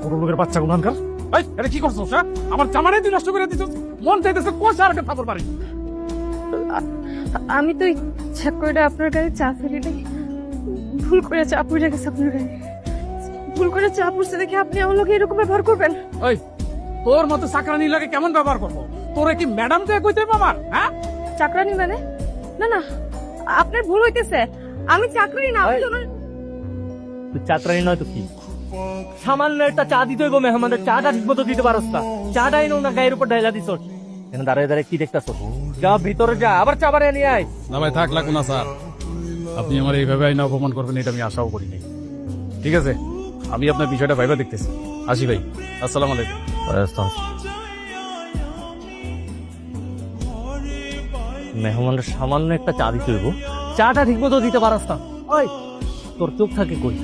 ছোট লোকের বাচ্চা গুনানকার। এই এটা কি করছো? হ্যাঁ, আমার জামানাই তুই নষ্ট করে দিচ্ছ। মন চাইতেছে কোষা আর একটা থাপড় মারি। আমি তো ইচ্ছা করে আপনার গায়ে চা ফেলি নাই, ভুল করে চা পড়ে গেছে আপনার গায়ে। ভুল করে চা পড়ছে দেখে আপনি আমার লোকে এরকম ব্যবহার করবেন? ওই তোর মতো চাকরানি লাগে কেমন ব্যবহার করবো? তোরে কি ম্যাডাম কে কইতে আমার? হ্যাঁ, চাকরানি মানে? না না, আপনার ভুল হইতেছে। আমি চাকরানি না, আমি তো না। তুই চাকরানি নয় তো কি? সামান্য একটা চা দিতে হইব মেহমানদের, চাটা ঠিক মতো দিতে পারস না। চাটা এনে না গায়ের উপর ঢাইলা দিছ। এখানে দাঁড়ায় দাঁড়ায় কি দেখতেছ? যা ভিতরে যা, আবার চা বানিয়ে নিয়ে আয়। না ভাই, থাক লাগো না স্যার। আপনি আমার এইভাবে আইনা অপমান করবেন এটা আমি আশাও করি নাই। ঠিক আছে, আমি আপনার বিষয়টা ভাইবা দেখতেছি। আসি ভাই, আসসালামু আলাইকুম। মেহমানদের সামান্য একটা চা দিতে হইব, চাটা ঠিক মতো দিতে পারস না। ওই তোর চোখ থাকে কই?